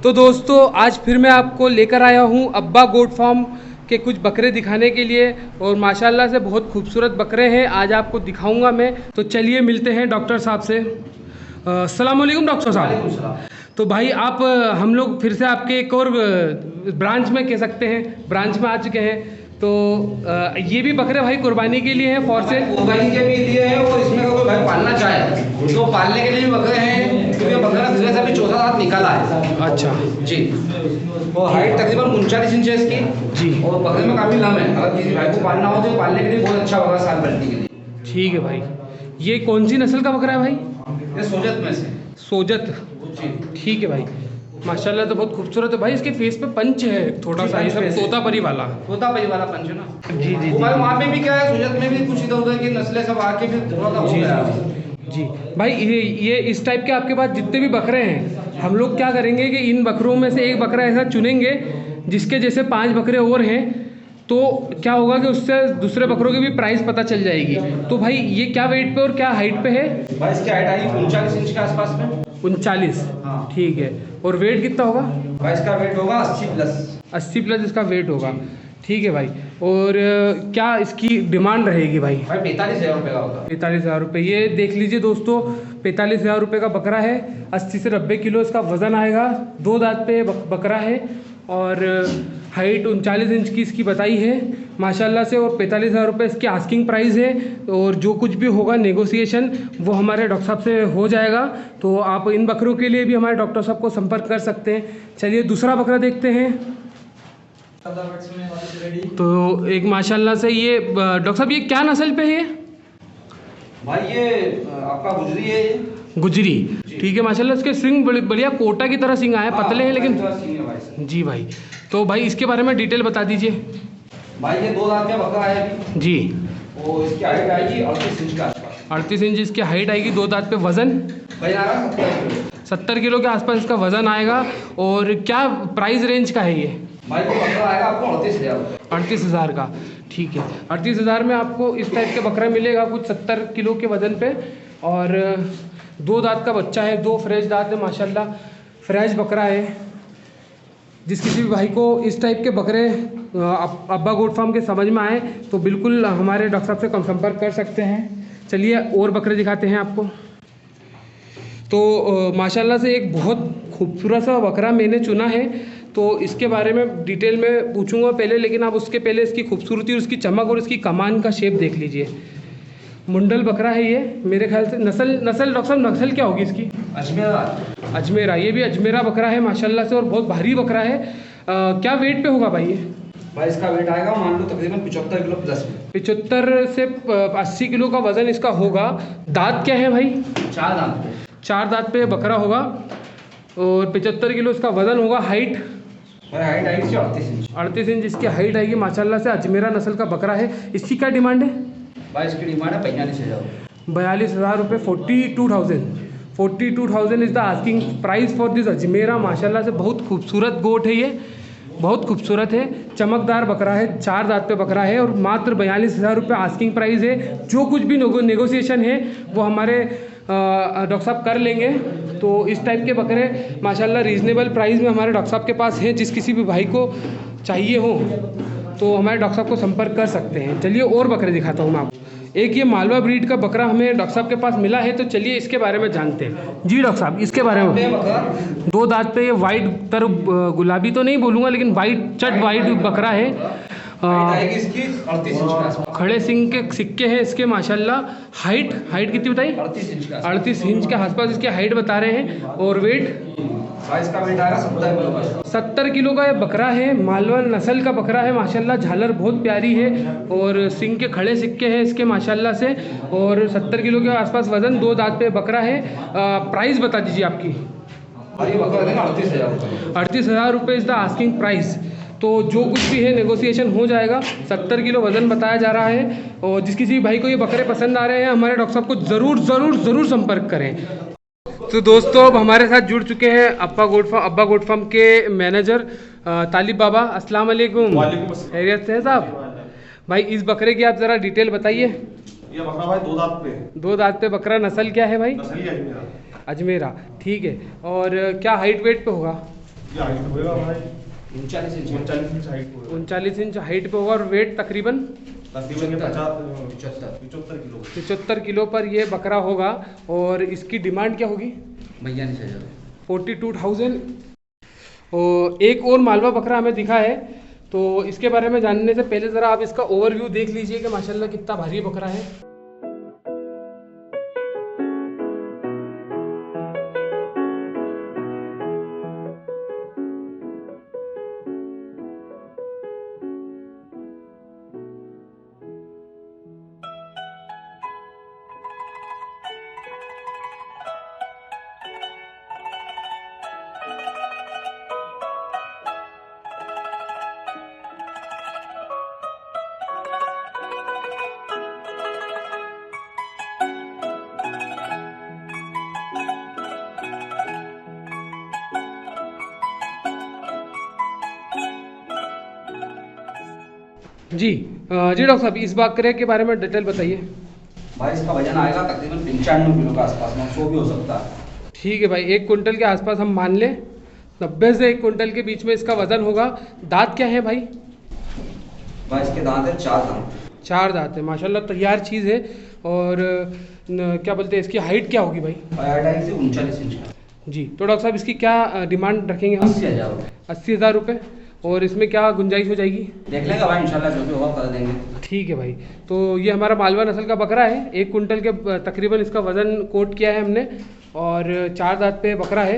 तो दोस्तों आज फिर मैं आपको लेकर आया हूँ अब्बा गोट फार्म के कुछ बकरे दिखाने के लिए और माशाल्लाह से बहुत खूबसूरत बकरे हैं। आज आपको दिखाऊंगा मैं। तो चलिए मिलते हैं डॉक्टर साहब से। अस्सलाम वालेकुम डॉक्टर साहब। तो भाई आप हम लोग फिर से आपके एक और ब्रांच में कह सकते हैं ब्रांच में आ चुके हैं। तो ये भी बकरे भाई कुर्बानी के लिए हैं फॉर सेल? कुर्बानी के भी लिए हैं और इसमें अगर कोई भाई पालना चाहे तो पालने के लिए भी बकरे हैं, क्योंकि बकरा धीरे से अभी चौथा दांत निकाला है। अच्छा जी। और हाइट तकरीबन 39 इंच है इसकी जी। और बकरे में काफ़ी लम है। अगर किसी भाई को पालना हो तो पालने के लिए बहुत अच्छा होगा साल भरने के लिए। ठीक है भाई। ये कौन सी नस्ल का बकरा है भाई? ये सोजत में से। सोजत। जी ठीक है भाई। माशाल्लाह तो बहुत खूबसूरत है भाई। इसके फेस पे पंच है थोड़ा सा, ये सब तोतापरी वाला। तोतापरी वाला पंच है ना। जी जी वो भाई वहाँ पे भी क्या है, सोजत में भी कुछ इधर उधर की नस्लें सब आके फिर थोड़ा सा हो गया। जी भाई ये इस टाइप के आपके पास जितने भी बकरे हैं, हम लोग क्या करेंगे कि इन बकरों में से एक बकरा ऐसा चुनेंगे जिसके जैसे 5 बकरे और हैं, तो क्या होगा कि उससे दूसरे बकरों की भी प्राइस पता चल जाएगी। तो भाई ये क्या वेट पे और क्या हाइट पे है? भाई इसकी हाइट आएगी 39 इंच के आसपास में। 39। हाँ ठीक है। और वेट कितना होगा? भाई इसका वेट होगा 80 प्लस। 80 प्लस इसका वेट होगा। ठीक है भाई। और क्या इसकी डिमांड रहेगी भाई? भाई 45,000 रुपये का होगा। 45,000 रुपये। ये देख लीजिए दोस्तों, 45,000 रुपये का बकरा है। 80 से 90 किलो इसका वज़न आएगा। 2 दांत पे बकरा है और हाइट 39 इंच की इसकी बताई है माशाल्लाह से। और 45,000 रुपये इसकी आस्किंग प्राइस है। और जो कुछ भी होगा नेगोशिएशन वो हमारे डॉक्टर साहब से हो जाएगा। तो आप इन बकरों के लिए भी हमारे डॉक्टर साहब को संपर्क कर सकते हैं। चलिए दूसरा बकरा देखते हैं। तो एक माशाल्लाह से ये डॉक्टर साहब ये क्या नस्ल पे है? भाई ये आपका गुजरी है ये। गुजरी। ठीक है माशाल्लाह। इसके सिंग बढ़िया कोटा की तरह सिंग आए, पतले हैं लेकिन। जी भाई। तो भाई इसके बारे में डिटेल बता दीजिए। भाई ये 2 दांत का बकरा है अभी। जी। और इसकी हाइट आएगी 38 इंच के आसपास। 38 इंच इसकी हाइट आएगी। 2 दांत पे वजन भाई आ रहा 70 किलो। 70 किलो के आसपास इसका वजन आएगा। और क्या प्राइस रेंज का है ये? भाई ये बकरा आएगा आपको 38,000 रुपये। 38,000 का। ठीक है। 38,000 में आपको इस टाइप के बकरा मिलेगा कुछ 70 किलो के वजन पे। और 2 दांत का बच्चा है, 2 फ्रेश दांत है माशाल्लाह। फ्रेश बकरा है। जिस किसी भी भाई को इस टाइप के बकरे अब्बा गोट फार्म के समझ में आए तो बिल्कुल हमारे डॉक्टर साहब से संपर्क कर सकते हैं। चलिए और बकरे दिखाते हैं आपको। तो माशाल्लाह से एक बहुत खूबसूरत सा बकरा मैंने चुना है। तो इसके बारे में डिटेल में पूछूंगा पहले, लेकिन आप उसके पहले इसकी खूबसूरती और इसकी चमक और इसकी कमान का शेप देख लीजिए। मुंडल बकरा है ये मेरे ख्याल से। नस्ल डॉक्टर साहब नस्ल क्या होगी इसकी? अजमेरा। अजमेरा। ये भी अजमेरा बकरा है माशाल्लाह से और बहुत भारी बकरा है। क्या वेट पे होगा भाई ये? भाई इसका वेट आएगा मान लो तकरीबन 75 किलो प्लस में। 75 से 80 किलो का वजन इसका होगा। दांत क्या है भाई? 4 दांत। 4 दांत पे बकरा होगा और 75 किलो इसका वजन होगा। हाइट? भाई हाइट आएगी 38 इंच। 38 इंच इसकी हाइट आएगी माशाल्लाह से। अजमेरा नस्ल का बकरा है। इसकी क्या डिमांड है? भाई इसकी डिमांड है 45,000 रुपये। 42,000 रुपये। 42,000 is the asking price for this Ajmera. माशाल्लाह से बहुत खूबसूरत गोट है ये, बहुत खूबसूरत है। चमकदार बकरा है। 4 दांत पे बकरा है और मात्र 42,000 रुपये आस्किंग प्राइस है। जो कुछ भी नेगोशिएशन है वो हमारे डॉक्टर साहब कर लेंगे। तो इस टाइप के बकरे माशाल्लाह रीज़नेबल प्राइस में हमारे डॉक्टर साहब के पास हैं। जिस किसी भी भाई को चाहिए हो तो हमारे डॉक्टर साहब को संपर्क कर सकते हैं। चलिए और बकरे दिखाता हूँ मैं आपको। एक ये मालवा ब्रीड का बकरा हमें डॉक्टर साहब के पास मिला है, तो चलिए इसके बारे में जानते हैं। जी डॉक्टर साहब इसके बारे में। 2 दांत पे ये वाइट तर गुलाबी तो नहीं बोलूँगा लेकिन वाइट चट वाइट बकरा है। इसकी 38 इंच के आसपास। खड़े सिंग के सिक्के हैं इसके माशाल्लाह। हाइट कितनी बताई? 38 इंच का। 38 इंच के आसपास इसकी हाइट बता रहे हैं। और वेट? भाई इसका वेट आएगा 70 किलो का। 70 किलो का ये बकरा है। मालवा नस्ल का बकरा है माशाल्लाह। झालर बहुत प्यारी है और सिंग के खड़े सिक्के हैं इसके माशाल्लाह से। और 70 किलो के आसपास वजन। 2 दांत पे बकरा है। प्राइस बता दीजिए आपकी। और ये बकरा देगा 38,000 रुपये। 38,000 रुपये इज़ द आस्किंग प्राइस। तो जो कुछ भी है नेगोशिएशन हो जाएगा। 70 किलो वज़न बताया जा रहा है। और जिस किसी भाई को ये बकरे पसंद आ रहे हैं हमारे डॉक्टर साहब को ज़रूर संपर्क करें। तो दोस्तों अब हमारे साथ जुड़ चुके हैं अब्बा गोट फार्म के मैनेजर तालिब बाबा। अस्सलाम वालेकुम। खैरियत से हैं साहब? भाई इस बकरे की आप ज़रा डिटेल बताइए। ये बकरा भाई 2 दांत पे। 2 दांत पे बकरा। नस्ल क्या है भाई? नस्ल ही अजमेरा। अजमेरा। ठीक है। और क्या हाइट वेट पे होगा? ये हाइट होगा भाई 39 इंच 39 इंच हाइट होगा 39 इंच हाइट पे होगा और वेट तकरीबन तकरीबन ये 75 किलो 75 किलो पर ये बकरा होगा। और इसकी डिमांड क्या होगी? 42,000। 42,000। और एक और मालवा बकरा हमें दिखा है, तो इसके बारे में जानने से पहले ज़रा आप इसका ओवरव्यू देख लीजिए कि माशाल्लाह कितना भारी बकरा है। जी जी डॉक्टर साहब, इस बकरे के बारे में डिटेल बताइए। भाई इसका वजन आएगा तकरीबन 95 किलो के आसपास, 900 भी हो सकता है। ठीक है भाई, 1 कुंटल के आसपास हम मान लें, 90 से 1 कुंटल के बीच में इसका वजन होगा। दांत क्या है भाई? भाई इसके दांत है 4 दांत। 4 दांत है, माशाल्लाह तैयार चीज़ है। और क्या बोलते हैं, इसकी हाइट क्या होगी भाई? 28 से 39 इंच का। जी, तो डॉक्टर साहब इसकी क्या डिमांड रखेंगे हम? 80,000 रुपये। 80,000 रुपये। और इसमें क्या गुंजाइश हो जाएगी? देख लेंगे भाई, इंशाल्लाह जो भी होगा कर देंगे। ठीक है भाई, तो ये हमारा मालवा नस्ल का बकरा है, 1 कुंटल के तकरीबन इसका वज़न कोट किया है हमने, और 4 दांत पे बकरा है।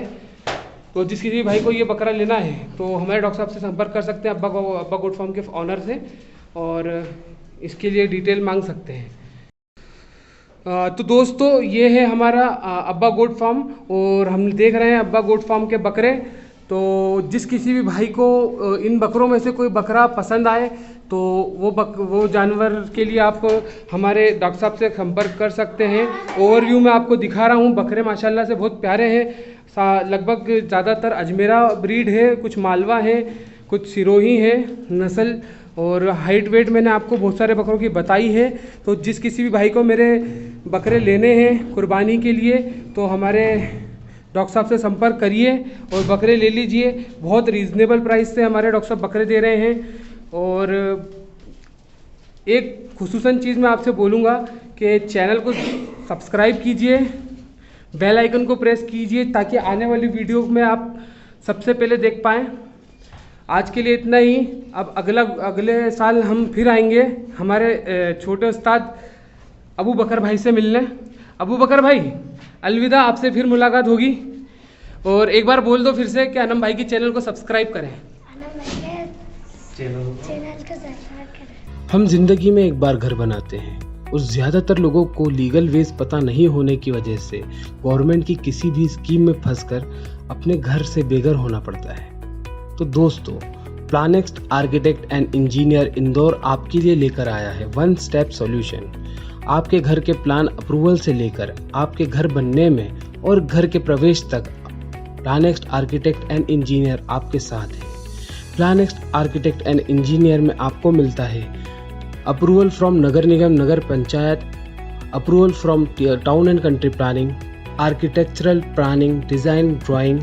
तो जिस किसी भाई को ये बकरा लेना है तो हमारे डॉक्टर साहब से संपर्क कर सकते हैं, अब्बा गोट फार्म के ऑनर से, और इसके लिए डिटेल मांग सकते हैं। तो दोस्तों, ये है हमारा अब्बा गोट फार्म, और हम देख रहे हैं अब्बा गोट फार्म के बकरे। तो जिस किसी भी भाई को इन बकरों में से कोई बकरा पसंद आए तो वो जानवर के लिए आप हमारे डॉक्टर साहब से संपर्क कर सकते हैं। ओवरव्यू में आपको दिखा रहा हूँ, बकरे माशाल्लाह से बहुत प्यारे हैं। लगभग ज़्यादातर अजमेरा ब्रीड है, कुछ मालवा है, कुछ सिरोही है नस्ल, और हाइट वेट मैंने आपको बहुत सारे बकरों की बताई है। तो जिस किसी भी भाई को मेरे बकरे लेने हैं कुर्बानी के लिए तो हमारे डॉक्टर साहब से संपर्क करिए और बकरे ले लीजिए। बहुत रीज़नेबल प्राइस से हमारे डॉक्टर साहब बकरे दे रहे हैं। और एक खुसूसन चीज़ मैं आपसे बोलूँगा कि चैनल को सब्सक्राइब कीजिए, बेल आइकन को प्रेस कीजिए, ताकि आने वाली वीडियो में आप सबसे पहले देख पाएँ। आज के लिए इतना ही। अब अगले साल हम फिर आएंगे हमारे छोटे उस्ताद अबू बकर भाई से मिलने। अबू बकर भाई, अलविदा, आपसे फिर मुलाकात होगी। और एक बार बोल दो फिर से कि अनम भाई की चैनल को सब्सक्राइब करें। चैनल को सब्सक्राइब करें। हम जिंदगी में एक बार घर बनाते हैं, उस ज़्यादातर लोगों को लीगल वेज पता नहीं होने की वजह से गवर्नमेंट की किसी भी स्कीम में फंसकर अपने घर से बेघर होना पड़ता है। तो दोस्तों, प्लानेक्स्ट आर्किटेक्ट एंड इंजीनियर इंदौर आपके लिए लेकर आया है 1 स्टेप सॉल्यूशन। आपके घर के प्लान अप्रूवल से लेकर आपके घर बनने में और घर के प्रवेश तक प्लानेक्स्ट आर्किटेक्ट एंड इंजीनियर आपके साथ है। प्लानेक्स्ट आर्किटेक्ट एंड इंजीनियर में आपको मिलता है approval from Nagar Nigam, Nagar panchayat, approval from town and country planning, architectural planning, design drawing,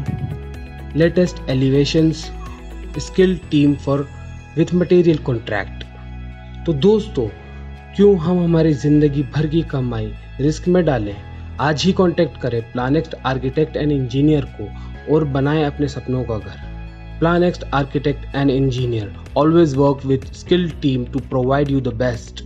latest elevations, skilled team for with material contract. तो दोस्तों, क्यों हम हमारी ज़िंदगी भर की कमाई रिस्क में डालें? आज ही कांटेक्ट करें प्लानेक्स्ट आर्किटेक्ट एंड इंजीनियर को और बनाएं अपने सपनों का घर। Planext architect and engineer always work with skilled team to provide you the best.